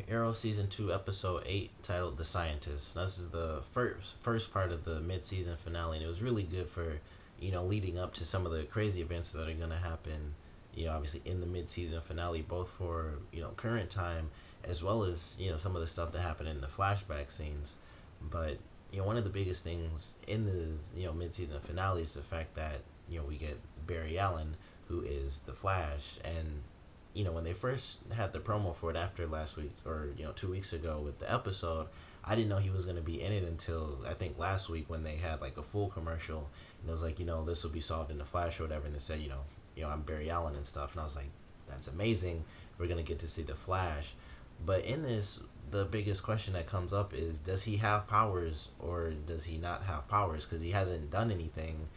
Arrow season 2, episode 8, titled "The Scientist." This is the first part of the mid-season finale, and it was really good for leading up to some of the crazy events that are gonna happen. Obviously in the mid-season finale, both for current time as well as some of the stuff that happened in the flashback scenes. But one of the biggest things in the mid-season finale is the fact that we get Barry Allen, who is the Flash, and when they first had the promo for it after last week or 2 weeks ago with the episode, I didn't know he was going to be in it until I think last week when they had like a full commercial, and it was like this will be solved in the Flash or whatever, and they said I'm Barry Allen and stuff, and I was like, that's amazing. We're gonna get to see the Flash, but in this, the biggest question that comes up is, does he have powers or does he not have powers? Because he hasn't done anything,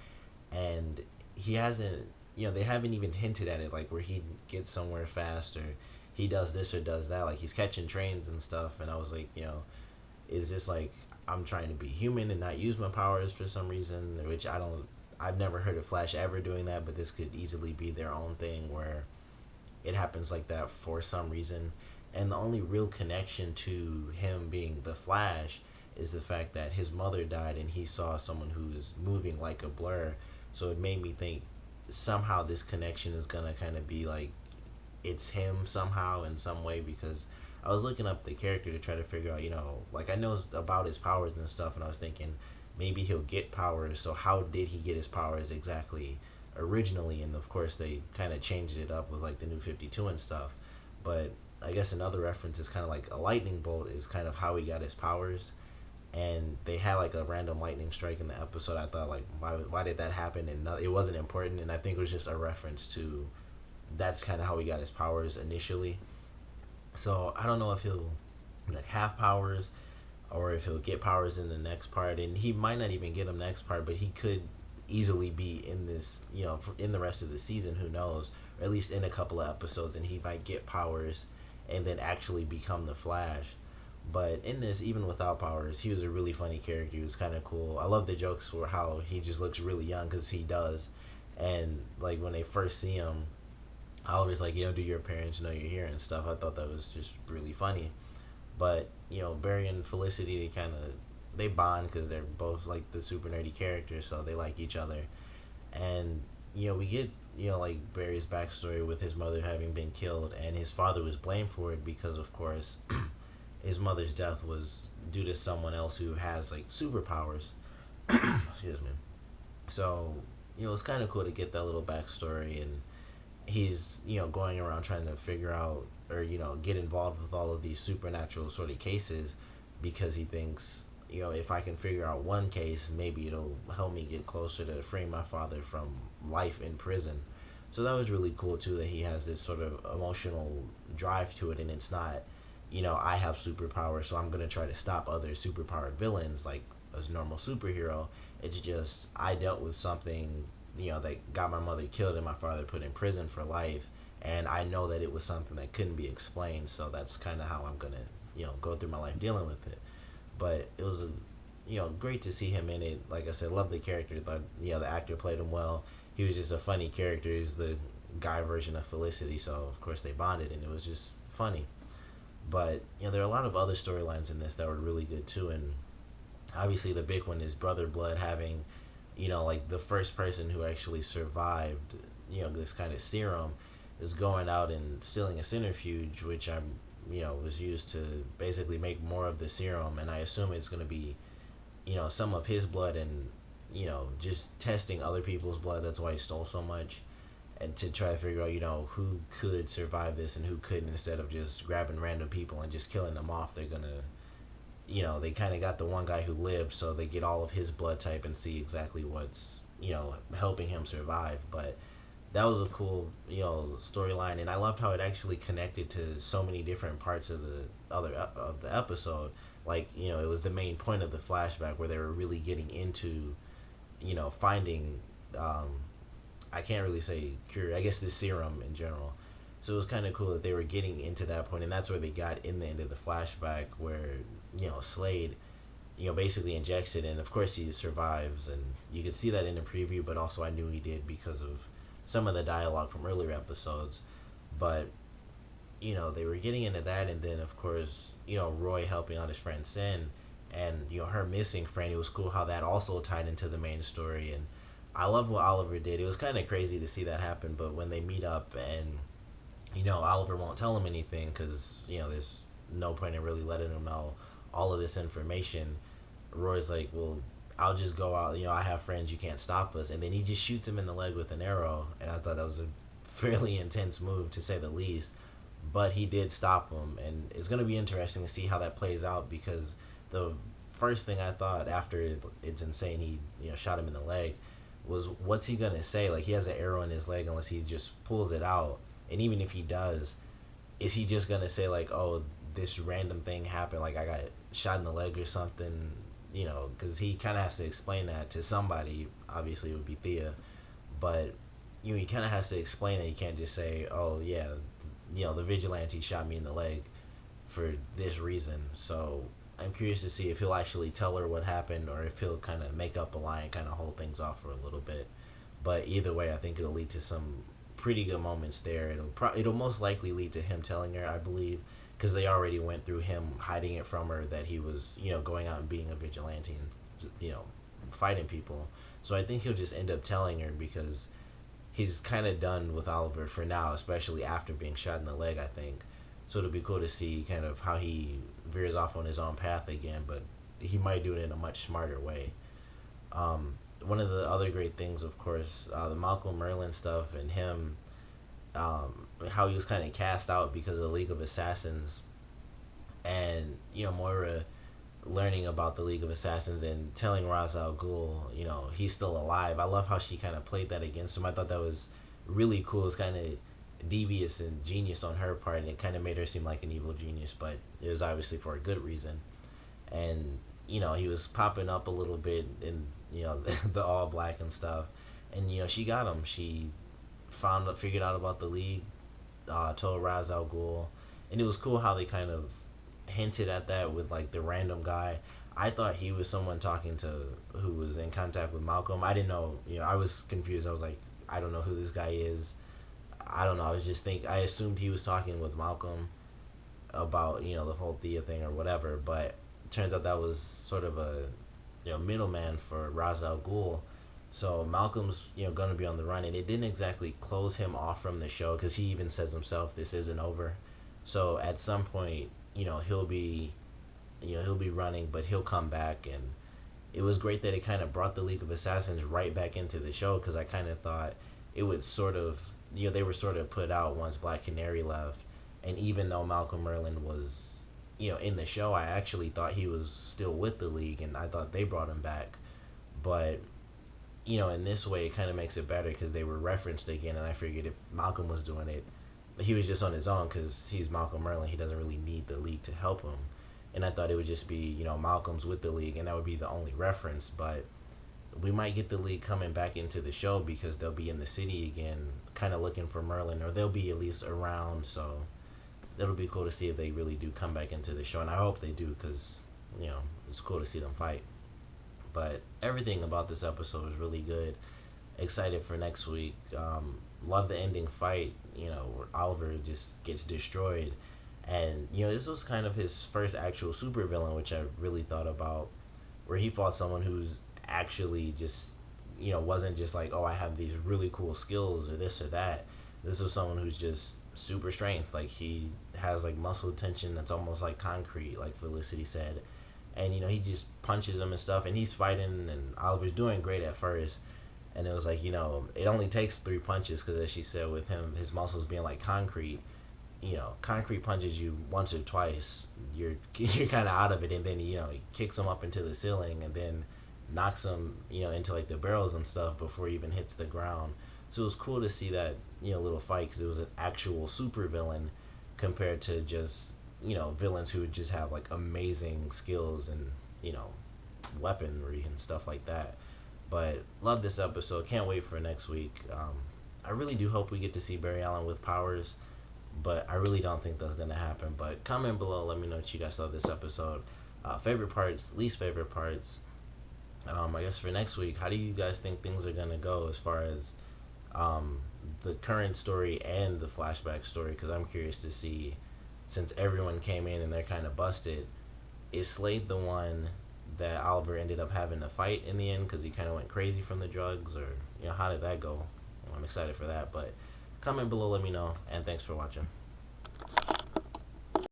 and he hasn't they haven't even hinted at it, like where he gets somewhere fast or he does this or does that, like he's catching trains and stuff. And I was like, is this like I'm trying to be human and not use my powers for some reason, which I've never heard of Flash ever doing that, but this could easily be their own thing where it happens like that for some reason. And the only real connection to him being the Flash is the fact that his mother died and he saw someone who is moving like a blur. So it made me think somehow this connection is gonna kind of be like it's him somehow in some way, because I was looking up the character to try to figure out, like I know about his powers and stuff, and I was thinking maybe he'll get powers. So how did he get his powers exactly originally? And of course they kind of changed it up with like the new 52 and stuff. But I guess another reference is kind of like a lightning bolt is kind of how he got his powers, and they had like a random lightning strike in the episode. I thought like, why did that happen? And it wasn't important, and I think it was just a reference to that's kind of how he got his powers initially. So I don't know if he'll like have powers or if he'll get powers in the next part, and he might not even get them next part, but he could easily be in this, in the rest of the season. Who knows? Or at least in a couple of episodes, and he might get powers and then actually become the Flash. But in this, even without powers, he was a really funny character. He was kind of cool. I love the jokes for how he just looks really young, because he does. And like when they first see him, I always like, do your parents know you're here and stuff. I thought that was just really funny. But Barry and Felicity, they bond because they're both like the super nerdy characters, so they like each other. And we get like Barry's backstory with his mother having been killed, and his father was blamed for it because, of course, his mother's death was due to someone else who has like superpowers. Excuse me. So it's kind of cool to get that little backstory, and he's going around trying to figure out or get involved with all of these supernatural sort of cases, because he thinks if I can figure out one case, maybe it'll help me get closer to freeing my father from life in prison. So that was really cool too, that he has this sort of emotional drive to it, and it's not I have superpowers, so I'm gonna try to stop other superpowered villains like a normal superhero. It's just I dealt with something that got my mother killed and my father put in prison for life, and I know that it was something that couldn't be explained. So that's kind of how I'm gonna go through my life dealing with it. But it was great to see him in it. Like I said, love the character. But the actor played him well. He was just a funny character. He's the guy version of Felicity, so of course they bonded, and it was just funny. But there are a lot of other storylines in this that were really good too, and obviously the big one is Brother Blood having, like the first person who actually survived, this kind of serum, is going out and stealing a centrifuge, which was used to basically make more of the serum, and I assume it's going to be, some of his blood, and just testing other people's blood. That's why he stole so much, and to try to figure out, who could survive this and who couldn't, instead of just grabbing random people and just killing them off. They're gonna, they kind of got the one guy who lived, so they get all of his blood type and see exactly what's, helping him survive. But that was a cool, storyline, and I loved how it actually connected to so many different parts of the of the episode. Like, it was the main point of the flashback where they were really getting into, finding, I can't really say cure, I guess the serum in general. So it was kind of cool that they were getting into that point, and that's where they got in the end of the flashback, where Slade, basically injects it, and of course he survives, and you can see that in the preview. But also I knew he did because of some of the dialogue from earlier episodes. But they were getting into that, and then of course, Roy helping out his friend Sin, and her missing friend. It was cool how that also tied into the main story, and I love what Oliver did. It was kind of crazy to see that happen, but when they meet up and Oliver won't tell him anything because there's no point in really letting him know all of this information. Roy's like, well, I'll just go out. I have friends. You can't stop us. And then he just shoots him in the leg with an arrow. And I thought that was a fairly intense move to say the least. But he did stop him, and it's gonna be interesting to see how that plays out because the first thing I thought after it's insane he shot him in the leg was what's he gonna say? Like he has an arrow in his leg unless he just pulls it out, and even if he does, is he just gonna say like, oh, this random thing happened, like I got shot in the leg or something? Because he kind of has to explain that to somebody. Obviously, it would be Thea, but he kind of has to explain it. He can't just say, oh yeah, the vigilante shot me in the leg for this reason. So I'm curious to see if he'll actually tell her what happened or if he'll kind of make up a lie and kind of hold things off for a little bit. But either way, I think it'll lead to some pretty good moments there. It'll most likely lead to him telling her, I believe, because they already went through him hiding it from her that he was going out and being a vigilante and fighting people. So I think he'll just end up telling her because he's kind of done with Oliver for now, especially after being shot in the leg, I think. So it'll be cool to see kind of how he veers off on his own path again, but he might do it in a much smarter way. One of the other great things, of course, the Malcolm Merlin stuff and him, how he was kind of cast out because of the League of Assassins, and Moira learning about the League of Assassins and telling Ra's al Ghul, he's still alive. I love how she kind of played that against him. I thought that was really cool. It's kind of devious and genius on her part, and it kind of made her seem like an evil genius, but it was obviously for a good reason. And he was popping up a little bit in the all black and stuff, and she got him. She figured out about the League, told Ra's al Ghul, and it was cool how they kind of hinted at that with like the random guy. I thought he was someone talking to who was in contact with Malcolm. I didn't know. I was confused. I was like, I don't know who this guy is. I don't know. I assumed he was talking with Malcolm about the whole Thea thing or whatever. But it turns out that was sort of a middleman for Ra's al Ghul. So Malcolm's gonna be on the run, and it didn't exactly close him off from the show because he even says himself, this isn't over. So at some point, he'll be running, but he'll come back. And it was great that it kind of brought the League of Assassins right back into the show because I kind of thought it would sort of they were sort of put out once Black Canary left. And even though Malcolm Merlin was in the show, I actually thought he was still with the League, and I thought they brought him back. But in this way, it kind of makes it better because they were referenced again, and I figured if Malcolm was doing it, he was just on his own because he's Malcolm Merlin. He doesn't really need the League to help him. And I thought it would just be, Malcolm's with the League, and that would be the only reference. But we might get the League coming back into the show because they'll be in the city again, kind of looking for Merlin, or they'll be at least around. So it'll be cool to see if they really do come back into the show, and I hope they do because, it's cool to see them fight. But everything about this episode was really good. Excited for next week. Love the ending fight, where Oliver just gets destroyed. And, this was kind of his first actual supervillain, which I really thought about, where he fought someone who's actually just, wasn't just like, oh, I have these really cool skills or this or that. This was someone who's just super strength. Like, he has, like, muscle tension that's almost like concrete, like Felicity said. And, he just punches him and stuff, and he's fighting, and Oliver's doing great at first. And it was like, it only takes 3 punches, because as she said, with him, his muscles being like concrete, concrete punches you once or twice, you're kind of out of it, and then he kicks him up into the ceiling, and then knocks him into like the barrels and stuff before he even hits the ground. So it was cool to see that little fight because it was an actual super villain compared to just villains who would just have like amazing skills and weaponry and stuff like that. But love this episode. Can't wait for next week. I really do hope we get to see Barry Allen with powers, but I really don't think that's going to happen. But comment below, let me know what you guys thought of this episode. Favorite parts, least favorite parts. I guess for next week, how do you guys think things are going to go as far as the current story and the flashback story, because I'm curious to see, since everyone came in and they're kind of busted, is Slade the one that Oliver ended up having to fight in the end because he kind of went crazy from the drugs, or how did that go? Well, I'm excited for that. But comment below, let me know, and thanks for watching.